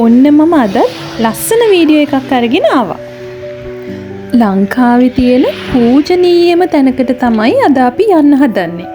ඔන්න මම අද ලස්සන වීඩියෝ එකක් අරගෙන ආවා. ලංකාවේ තියෙන පූජනීයම තැනකට තමයි අද අපි යන්න හදන්නේ.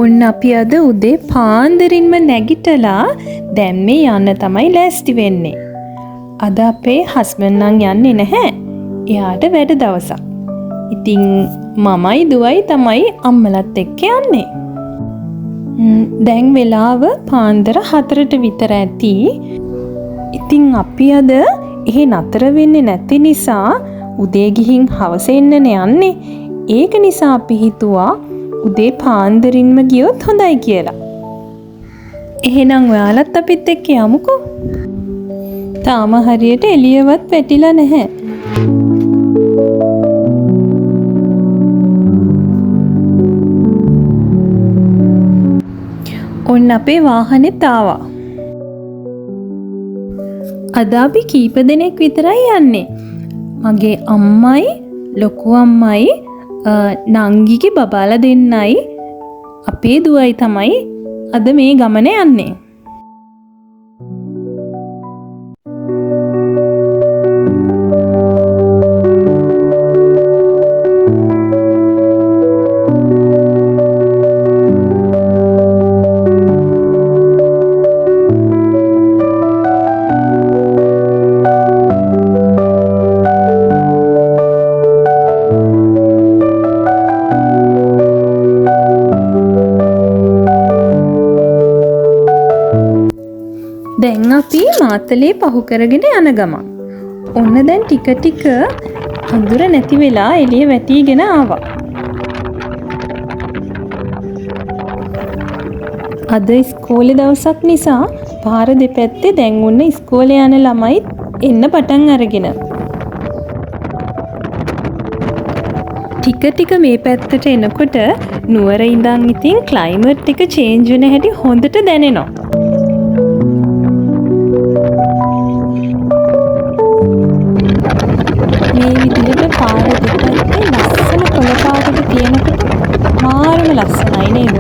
ඔන්න අපි අද උදේ පාන්දරින්ම නැගිටලා දැන් මේ යන්න තමයි ලෑස්ති වෙන්නේ. අද අපේ හස්බන්ඩ් නම් යන්නේ නැහැ. එයාට වැඩ දවසක්. ඉතින් මමයි දුවයි තමයි අම්මලත් එක්ක යන්නේ. දැන් වෙලාව පාන්දර 4ට විතර ඇති. ඉතින් අපි අද එහෙ නතර වෙන්නේ නැති නිසා උදේ ගිහින් හවස එන්නනේ යන්නේ. ඒක නිසා අපි හිතුවා උදේ පාන්දරින්ම ගියොත් හොඳයි කියලා. එහෙනම් ඔයාලත් අපිත් එක්ක යමුකෝ. තාම හරියට එළියවත් වැටිලා නැහැ. ඔන්න අපේ වාහනේත් ආවා. අද අපි කීප දෙනෙක් විතරයි යන්නේ. මගේ අම්මයි, ලොකු අම්මයි, නංගිගේ බබාලා දෙන්නයි අපේ දුවයි තමයි අද මේ ගමන යන්නේ. දැන් අපි මාතලේ පහු කරගෙන යන ගමන්. ඔන්න දැන් ටික ටික අඳුර නැති වෙලා එළිය වැටිගෙන ආවා. අද ඉස්කෝලේ දවසක් නිසා පාර දෙපැත්තේ දැන් ඔන්න ඉස්කෝලේ යන ළමයි එන්න පටන් අරගෙන. ටික ටික මේ පැත්තට එනකොට නුවර ඉඳන් ඉතින් ක්ලයිමේට් එක චේන්ජ් වෙන හැටි හොඳට දැනෙනවා. මේ විදිහට පාර දෙපැත්තේ ලස්සන කොළ පාටක තියෙනකොට මාරම ලස්සනයි නේද?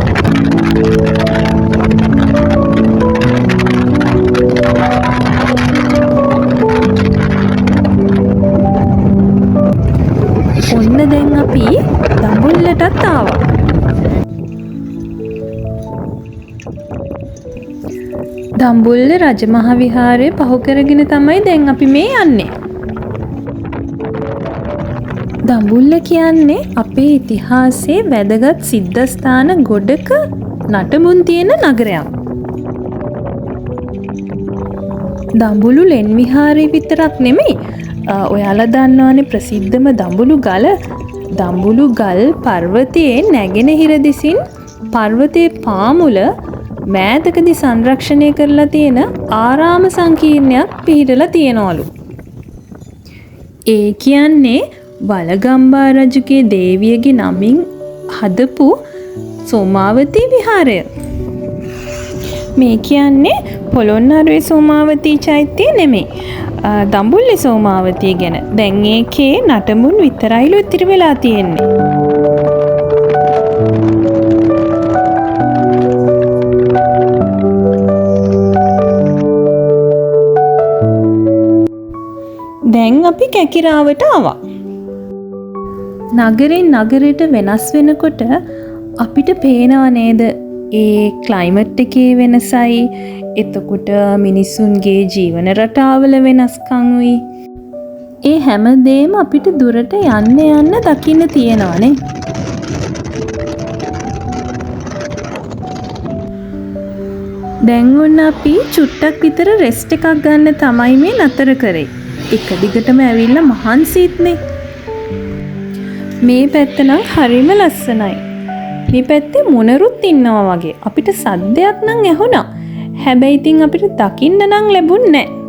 ඔන්න දැන් අපි දඹුල්ලටත් ආවා. දඹුල්ල රජමහා විහාරය පහු කරගෙන තමයි දැන් අපි මේ යන්නේ. දඹුල්ල කියන්නේ අපේ ඉතිහාසයේ වැදගත් සිද්ධස්ථාන ගොඩක නටබුන් තියෙන නගරයක්. දඹුලු ලෙන් විහාරය විතරක් නෙමෙයි. ඔයාලා දන්නවනේ ප්‍රසිද්ධම දඹුලු ගල. දඹුලු ගල් පර්වතයේ නැගෙනහිර දිසින් පර්වතයේ පාමුල මෑතකදී සංරක්ෂණය කරලා තියෙන ආරාම සංකීර්ණයක් පිහිටලා තියෙනවලු. ඒ කියන්නේ වලගම්බා රජුගේ දේවියගේ නමින් හදපු සෝමාවතී විහාරය. මේ කියන්නේ පොළොන්නරුවේ සෝමාවතී චෛත්‍යය නෙමෙයි. දඹුල්ලේ සෝමාවතී ගැන. දැන් ඒකේ නටමුන් විතරයිලු ඉතිරි වෙලා තියෙන්නේ. දැන් අපි කැකිරාවට ආවා. නගරෙන් නගරයට වෙනස් වෙනකොට අපිට පේනව නේද ඒ ක්ලයිමේට් එකේ වෙනසයි, එතකොට මිනිසුන්ගේ ජීවන රටාවල වෙනස්කම් උයි. ඒ හැමදේම අපිට දුරට යන්න දකින්න තියෙනවනේ. දැන් ඔන්න අපි චුට්ටක් විතර රෙස්ට් එකක් ගන්න තමයි මේ නතර කරේ. එක දිගටම ඇවිල්ලා මහන්සිත්නේ. මේ පැත්ත නම් හරිම ලස්සනයි. මේ පැත්තේ මොනරුත් ඉන්නවා වගේ. අපිට සද්දයක් නම් ඇහුණා. හැබැයි ඉතින් අපිට දකින්න නම් ලැබුණේ නැහැ.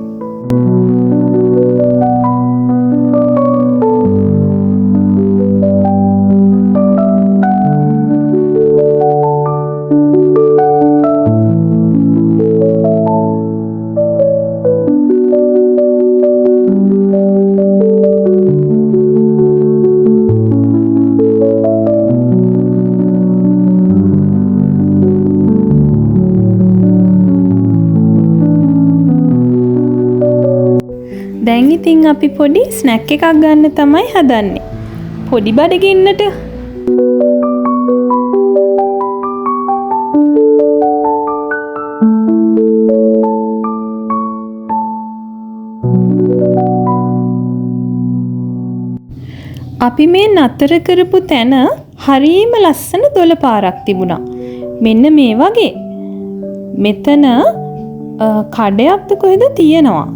දැන් ඉතින් අපි පොඩි ස්නැක් එකක් ගන්න තමයි හදන්නේ. පොඩි බඩගින්නට. අපි මේ නතර කරපු තැන හරිම ලස්සන දොළ පාරක් තිබුණා. මෙන්න මේ වගේ. මෙතන කඩයක්ද කොහෙද තියෙනවා.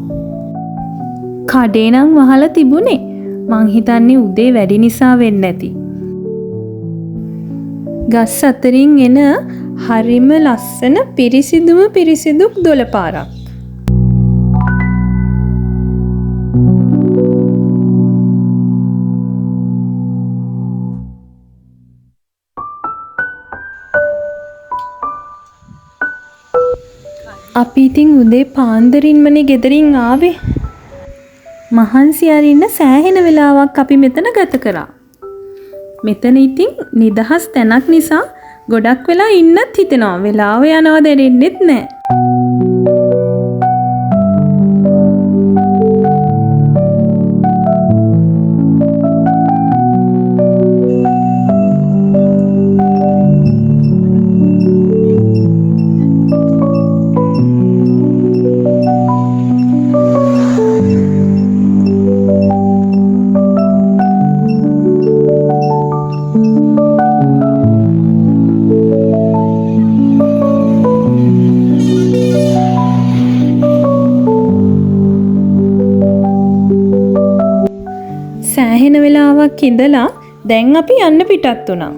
කඩේ නම් වහලා තිබුණේ. මං හිතන්නේ උදේ වැඩි නිසා වෙන්න ඇති. ගස් අතරින් එන හරිම ලස්සන පිරිසිදු දොළ පාරක්. අපි ඉතින් උදේ පාන්දරින්මනේ ගෙදරින් ආවේ. මහන්සි අරින්න සෑහෙන වෙලාවක් අපි මෙතන ගත කරා. මෙතන ඉතින් නිදහස් තැනක් නිසා ගොඩක් වෙලා ඉන්නත් හිතෙනවා. වෙලාව යනවා දැනෙන්නෙත් නැහැ. සෑහෙන වෙලාවක් ඉඳලා දැන් අපි යන්න පිටත් වුණා.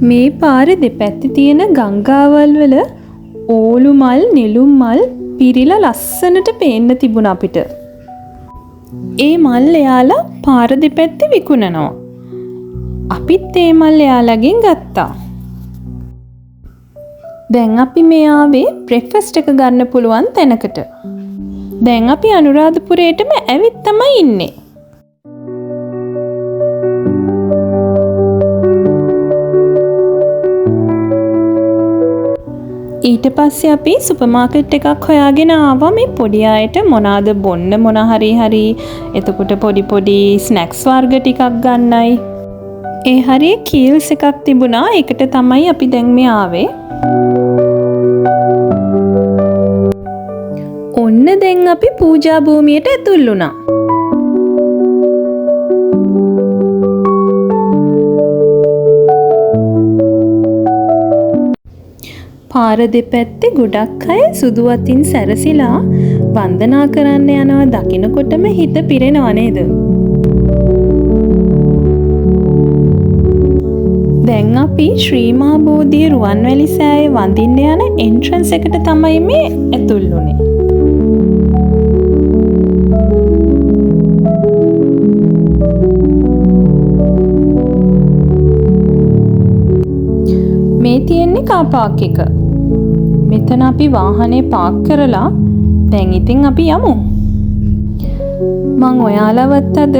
මේ පාරේ දෙපැත්තේ තියෙන ගංගාවල් වල ඕලු මල්, නෙළුම් මල් පිරිලා ලස්සනට පේන්න තිබුණා අපිට. ඒ මල් එයාලා පාර දෙපැත්තේ විකුණනවා. අපිත් ඒ මල් එයාලගෙන් ගත්තා. දැන් අපි මේ ආවේ බ්‍රෙක්ෆාස්ට් එක ගන්න පුළුවන් තැනකට. දැන් අපි අනුරාධපුරේටම ඇවිත් තමයි ඉන්නේ. ඊට පස්සේ අපි සුපර් මාකට් එකක් හොයාගෙන ආවා මේ පොඩි අයට මොනවාද බොන්න මොන හරි එතකොට පොඩි ස්නැක්ස් වර්ග ටිකක් ගන්නයි. ඒ හරිය කීල්ස් එකක් තිබුණා. ඒකට තමයි අපි දැන් මේ ආවේ. ඔන්න දැන් අපි පූජා භූමියට ඇතුල් වුණා. පාර දෙපැත්තේ ගොඩක් අය සුදු අතින් සැරසිලා වන්දනා කරන්න යනවා. දකින්නකොටම හිත පිරෙනව නේද? දැන් අපි ශ්‍රී මහා බෝධිය රුවන්වැලි සෑය වඳින්න යන එන්ට්‍රන්ස් එකට තමයි මේ ඇතුල් වුනේ. මේ තියෙන්නේ කාර් පාක් එක. මෙතන අපි වාහනේ පාක් කරලා දැන් ඉතින් අපි යමු. මං ඔයාලවත් අද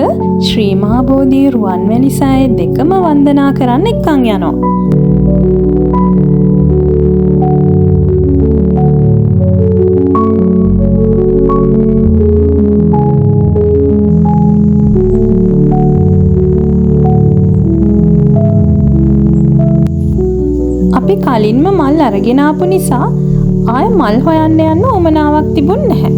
ශ්‍රී මහා බෝධිය රුවන්වැලි සෑය දෙකම වන්දනා කරන්න එක්කන් යනවා. අපි කලින්ම මල් අරගෙන ආපු නිසා ආය මල් හොයන්න යන්න උවමනාවක් තිබුණ නැහැ.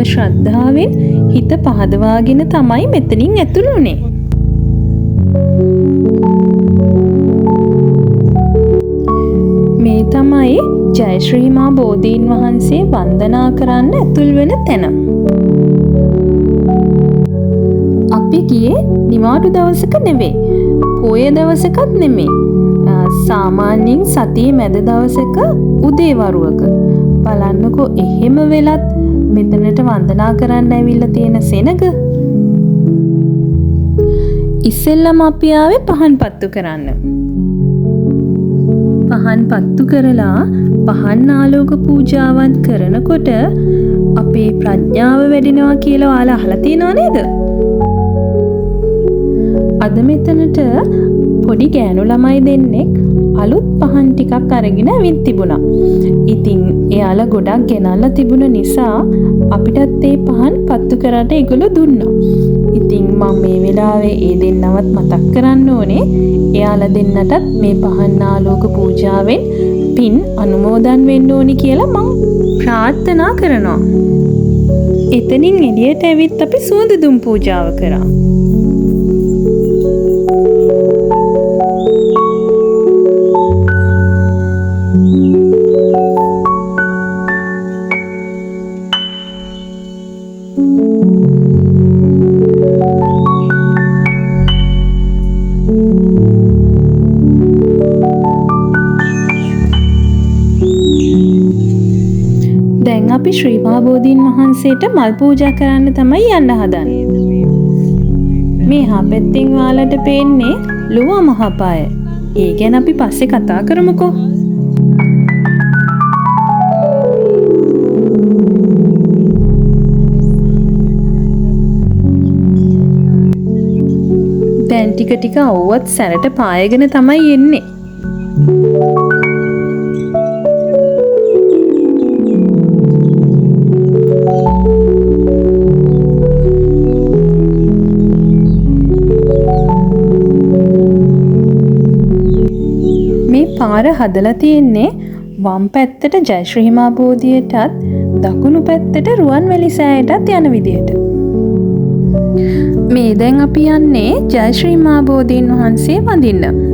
ශ්‍රද්ධාවෙන් හිත පහදවාගෙන තමයි මෙතනින් ඇතුළු වුණේ. මේ තමයි ජයශ්‍රී මා බෝධීන් වහන්සේ වන්දනා කරන්න ඇතුල් වෙන තැන. අපි ගියේ නිවාඩු දවසක නෙවෙයි. පොය දවසකත් නෙමෙයි. සාමාන්‍යයෙන් සතියේ මැද දවසක උදේවරුවක. බලන්නකෝ එහෙම වෙලත් මෙතනට වන්දනා කරන්න ඇවිල්ලා තියෙන සෙනග. ඉස්සෙල්ලම අපි ආවේ පහන් පත්තු කරන්න. පහන් පත්තු කරලා පහන් ආලෝක පූජාවන් කරනකොට අපේ ප්‍රඥාව වැඩෙනවා කියලා ඔයාලා අහලා තියෙනව නේද? අද මෙතනට පොඩි ගෑනු ළමයි දෙන්නෙක් අලුත් පහන් ටිකක් අරගෙන ඇවිත් තිබුණා. ඉතින් එයාලා ගොඩක් ගෙනල්ලා තිබුණ නිසා අපිටත් ඒ පහන් පත්තු කරන්න ඒගොල්ලෝ දුන්නා. ඉතින් මම මේ වෙලාවේ ඒ දෙන්නවත් මතක් කරන්න ඕනේ. එයාලා දෙන්නටත් මේ පහන් ආලෝක පූජාවෙන් පින් අනුමෝදන් වෙන්න ඕනි කියලා මම ප්‍රාර්ථනා කරනවා. එතනින් එළියට ඇවිත් අපි සුවඳ දුම් පූජාව කරා. දැන් අපි ශ්‍රී මහා බෝධීන් වහන්සේට මල් පූජා කරන්න තමයි යන්න හදන්නේ. මේ හපෙත්තින් ඔයාලට පේන්නේ ලෝවා මහපාය. ඒ ගැන අපි පස්සේ කතා කරමුකෝ. දැන් ටික ටික අවුවත් සැරට පායගෙන තමයි එන්නේ. පාර හදලා තියෙන්නේ වම් පැත්තට ජයශ්‍රී මහා බෝධියටත් දකුණු පැත්තට රුවන්වැලි සෑයටත් යන විදියට. මේ දැන් අපි යන්නේ ජයශ්‍රී මහා බෝධීන් වහන්සේ වඳින්න.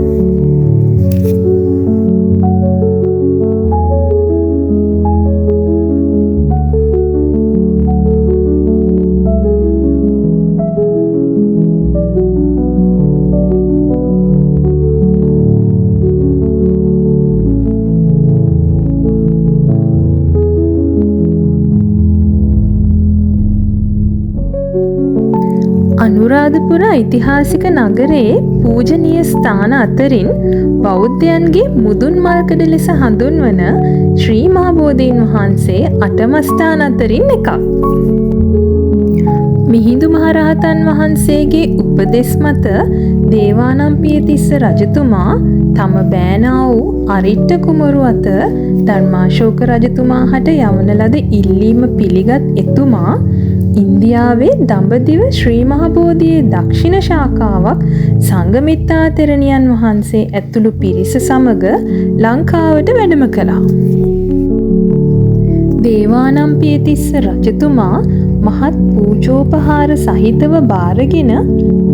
අනුරාධපුර ඓතිහාසික නගරයේ පූජනීය ස්ථාන අතරින් බෞද්ධයන්ගේ මුදුන් මල්කඩ ලෙස හඳුන්වන ශ්‍රී මහා බෝධීන් වහන්සේ අටම ස්ථාන අතරින් එකක්. මිහිඳු මහරහතන් වහන්සේගේ උපදෙස් මත දේවානම්පියතිස්ස රජතුමා තම බෑනා වූ අරිට්ඨ කුමරු අත ධර්මාශෝක රජතුමා හට යවන ලද ඉල්ලීම පිළිගත් එතුමා ඉන්දියාවේ දඹදිව ශ්‍රී මහා බෝධියේ දක්ෂිණ ශාඛාවක් සංඝමිත්තා තෙරණියන් වහන්සේ ඇතුළු පිරිස සමග ලංකාවට වැඩම කළා. දේවානම්පියතිස්ස රජතුමා මහත් පූජෝපහාර සහිතව බාරගෙන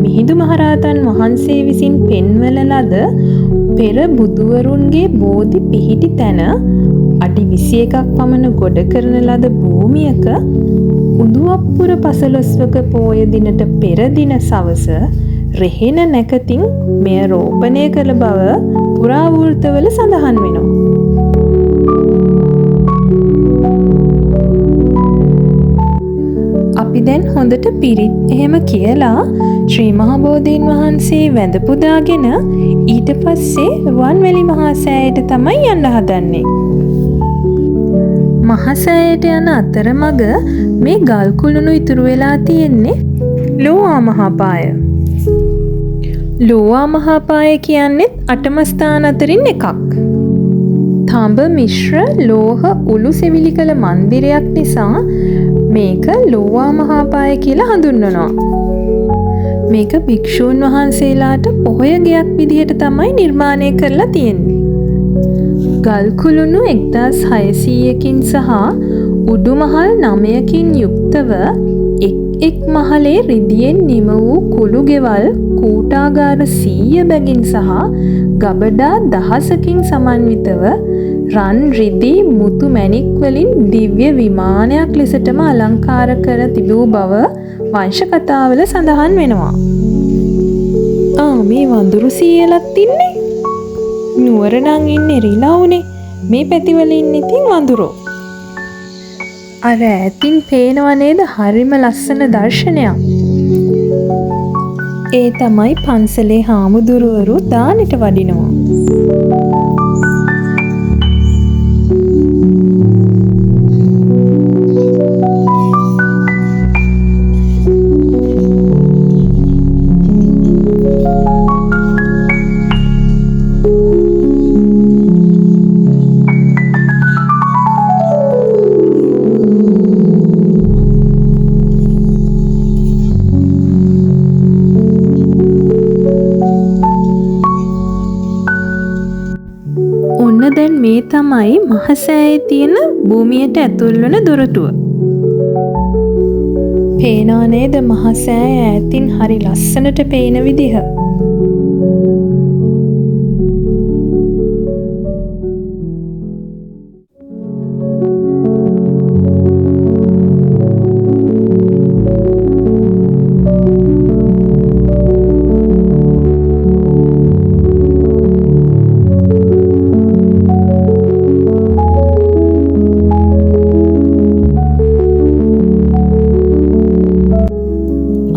මිහිඳු මහරහතන් වහන්සේ විසින් පෙන්වල ලද පෙර බුදුවරුන්ගේ බෝධි පිහිටි තැන අඩි 21ක් පමණ ගොඩ කරන ලද භූමියක උඳුවප්පුර පසළොස්වක පෝය දිනට පෙර දින සවස රෙහෙන නැකතින් මෙය රෝපණය කළ බව පුරාවෘත්තවල සඳහන් වෙනවා. අපි දැන් හොඳට පිරිත් එහෙම කියලා ශ්‍රී මහා බෝධීන් වහන්සේ වැඳ පුදාගෙන ඊට පස්සේ රුවන්වැලි මහා සෑයට තමයි යන්න හදන්නේ. මහසෑයට යන අතරමඟ මේ ගල් කුළුණු ඉතුරු වෙලා තියෙන්නේ ලෝවා මහාපාය. ලෝවා මහාපාය කියන්නේ අටම ස්ථාන අතරින් එකක්. තඹ මිශ්‍ර ලෝහ උළු සෙවිලි කළ මන්දිරයක් නිසා මේක ලෝවා මහාපාය කියලා හඳුන්වනවා. මේක භික්ෂූන් වහන්සේලාට පොහොය ගෙයක් විදිහට තමයි නිර්මාණය කරලා තියෙන්නේ. ගල් කුළුණු 1600කින් සහ උඩුමහල් 9කින් යුක්තව එක් මහලේ රිදියෙන් නිම වූ කුළු ගෙවල් කූටාගාර 100 බැගින් සහ ගබඩා 1000කින් සමන්විතව රන් රිදී මුතු මැණික් වලින් දිව්‍ය විමානයක් ලෙසටම අලංකාර කර තිබූ බව වංශ කතාවල සඳහන් වෙනවා. මේ වඳුරු සීයලත් ඉන්නේ. නුවර නම් ඉන්නේ රිලවුනේ. මේ පැතිවල ඉන්නේ ඉතින් වඳුරෝ. අර ඈතින් පේනව නේද හරිම ලස්සන දර්ශනයක්. ඒ තමයි පන්සලේ හාමුදුරුවරු දානෙට වඩිනවා. දැන් මේ තමයි මහසෑයේ තියෙන භූමියට ඇතුල් වන දොරටුව. පේනවා නේද මහසෑය ඈතින් හරි ලස්සනට පේන විදිහ.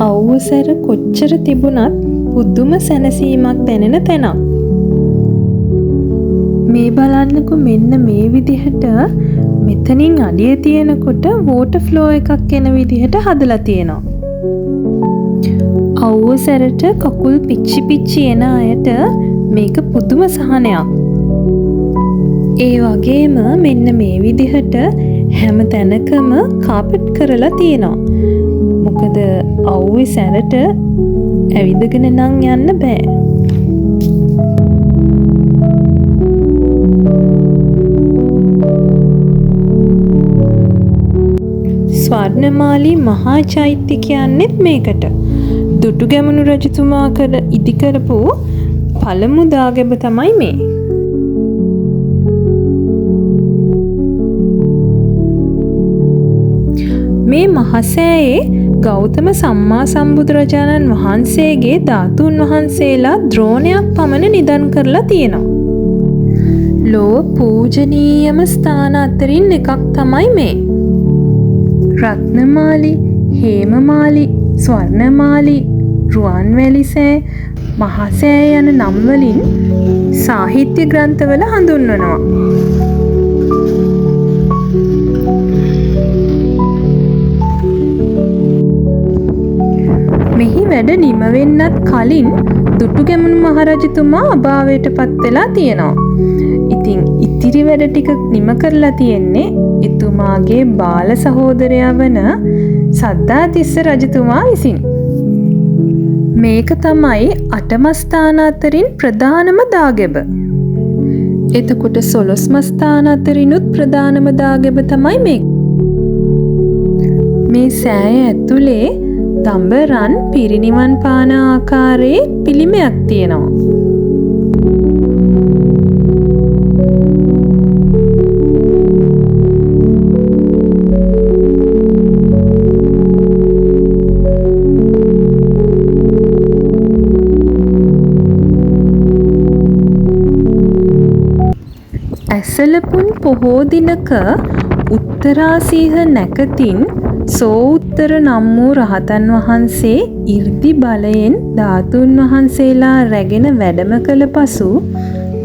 අවුසර කොච්චර තිබුණත් පුදුම සැනසීමක් දැනෙන තැනක්. මේ බලන්නකො මෙන්න මේ විදිහට මෙතනින් අඩිය තියෙනකොට වෝටර් ෆ්ලෝ එකක් එන විදිහට හදලා තියෙනවා. අවුසරට කකුල් පිච්චි පිච්චි එන අයට මේක පුදුම සහනයක්. ඒ වගේම මෙන්න මේ විදිහට හැම තැනකම කාපට් කරලා තියෙනවා. මොකද අවුවේ සැරට ඇවිදගෙන නම් යන්න බෑ. ස්වර්ණමාලී මහා චෛත්‍ය කියන්නේත් මේකට. දුටුගැමුණු රජතුමා ඉදි කරපු පළමු දාගැබ තමයි මේ. මේ මහසෑයේ ගෞතම සම්මා සම්බුදුරජාණන් වහන්සේගේ ධාතුන් වහන්සේලා ද්‍රෝණයක් පමණ නිදන් කරලා තියෙනවා. ලෝ පූජනීයම ස්ථාන අතරින් එකක් තමයි මේ. රත්නමාලි, හේමමාලි, ස්වර්ණමාලි, රුවන්වැලි සෑ, මහසෑ යන නම් වලින් සාහිත්‍ය ග්‍රන්ථවල හඳුන්වනවා. මෙහි වැඩ නිම වෙන්නත් කලින් දුටුගැමුණු මහරජතුමා අභාවයට පත් වෙලා තියෙනවා. ඉතින් ඉතිරි වැඩ ටික නිම කරලා තියෙන්නේ එතුමාගේ බාල සහෝදරයා වන සද්ධාතිස්ස රජතුමා විසින්. මේක තමයි අටම ස්ථාන අතරින් ප්‍රධානම දාගැබ. එතකොට 11ම ස්ථාන අතරිනුත් ප්‍රධානම දාගැබ තමයි මේක. මේ සෑය ඇතුලේ දඹරන් පිරිනිවන් පාන ආකාරයේ පිළිමයක් තියෙනවා. ඇසලපුන් පොහෝ දිනක උත්තරාසීහ නැකතින් සෝඋත්තර නම් වූ රහතන් වහන්සේ 이르දි බලයෙන් ධාතුන් වහන්සේලා රැගෙන වැඩම කළ පසු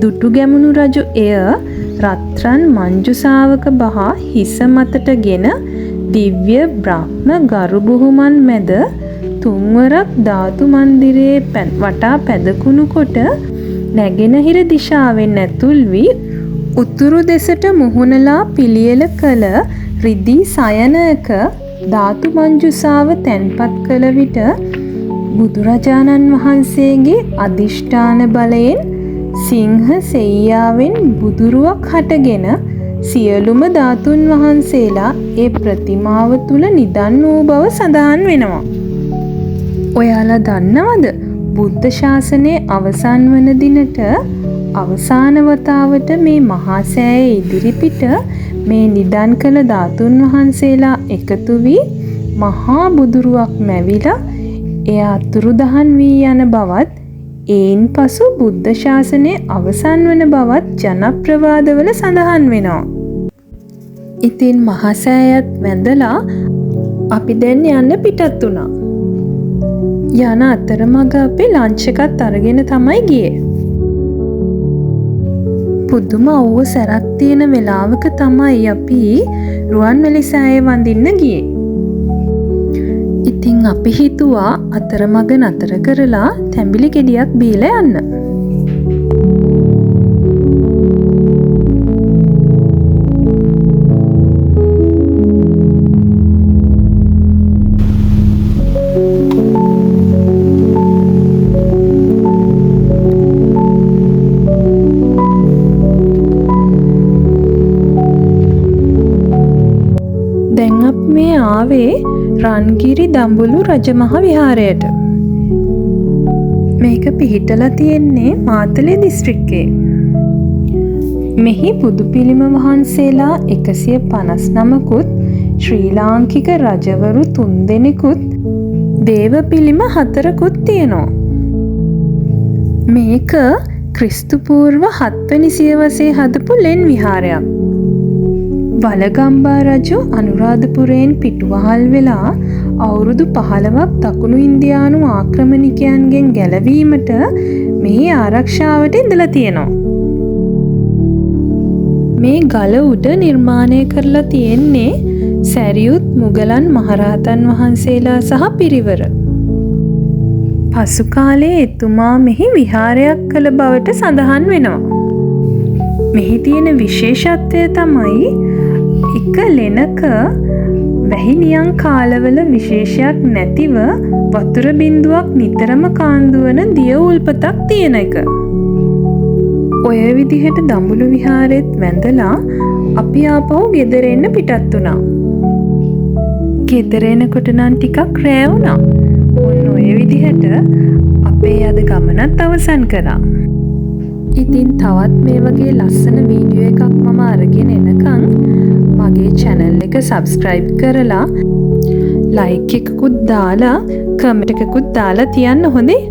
දුටුගැමුණු රජු එය රත්රන් මංජුසාවක බහා හිස මතටගෙන දිව්‍ය බ්‍රහ්ම ගරු බුහුමන් මැද තුන්වරක් ධාතු මන්දිරයේ වටා පැදකුණු කොට නැගෙනහිර දිශාවෙන් ඇතුල් වී උතුරු දෙසට මුහුණලා පිළියෙල කළ රිදී සයනයක ධාතු මංජුසාව තැන්පත් කළ විට බුදුරජාණන් වහන්සේගේ අදිෂ්ඨාන බලයෙන් සිංහ සෙයියාවෙන් බුදුරුවක් හටගෙන සියලුම ධාතුන් වහන්සේලා ඒ ප්‍රතිමාව තුල නිදන් වූ බව සඳහන් වෙනවා. ඔයාලා දන්නවද? බුද්ධ ශාසනයේ අවසන් වන දිනට අවසාන වතාවට මේ මහා සෑය ඉදිරිපිට මේ නිදන් කළ ධාතුන් වහන්සේලා එකතු වී මහා බුදුරුවක් මැවිලා එය අතුරුදහන් වී යන බවත්, ඒන් පසු බුද්ධ ශාසනයේ අවසන් වන බවත් ජනප්‍රවාදවල සඳහන් වෙනවා. ඉතින් මහා සෑයත් වැඳලා අපි දැන් යන්න පිටත් වුණා. යන අතරමඟ අපි ලන්ච් එකත් අරගෙන තමයි ගියේ. පුදුම ඕව සැරක් තියෙන වෙලාවක තමයි අපි රුවන්වැලි සෑය වඳින්න ගියේ. ඉතින් අපි හිතුවා අතරමඟ නතර කරලා තැඹිලි ගෙඩියක් බීලා යන්න. දැන් අප මේ ආවේ රන්ගිරි දඹුලු රජමහා විහාරයට. මේක පිහිටලා තියෙන්නේ මාතලේ දිස්ත්‍රික්කයේ. මෙහි බුදු පිළිම වහන්සේලා 159කුත්, ශ්‍රී ලාංකික රජවරු 3 දෙනෙකුත්, දේව පිළිම 4කුත් තියෙනවා. මේක ක්‍රිස්තු පූර්ව 7 වෙනි සියවසේ හදපු ලෙන් විහාරයක්. වලගම්බා රජු අනුරාධපුරයෙන් පිටුවහල් වෙලා අවුරුදු 15ක් දකුණු ඉන්දියානු ආක්‍රමණිකයන්ගෙන් ගැලවීමට මෙහි ආරක්ෂාවට ඉඳලා තියෙනවා. මේ ගල උඩ නිර්මාණය කරලා තියෙන්නේ සැරියුත් මුගලන් මහරහතන් වහන්සේලා සහ පිරිවර. පසු කාලයේ එතුමා මෙහි විහාරයක් කළ බවට සඳහන් වෙනවා. මෙහි තියෙන විශේෂත්වය තමයි එක ලෙනක වැහිනියන් කාලවල විශේෂයක් නැතිව වතුර බිඳුවක් නිතරම කාන්දුවන දිය උල්පතක් තියෙන එක. ඔය විදිහට දඹුලු විහාරෙත් වැඳලා අපි ආපහු ගෙදර එන්න පිටත් වුණා. ගෙදර එනකොට නම් ටිකක් රෑ වුණා. ඔන්න ඔය විදිහට අපේ අද ගමනත් අවසන් කරා. ඉතින් තවත් මේ වගේ ලස්සන වීඩියෝ එකක් මම අරගෙන එනකන් මගේ channel එක subscribe කරලා like එකකුත් දාලා comment එකකුත් දාලා තියන්න හොඳේ.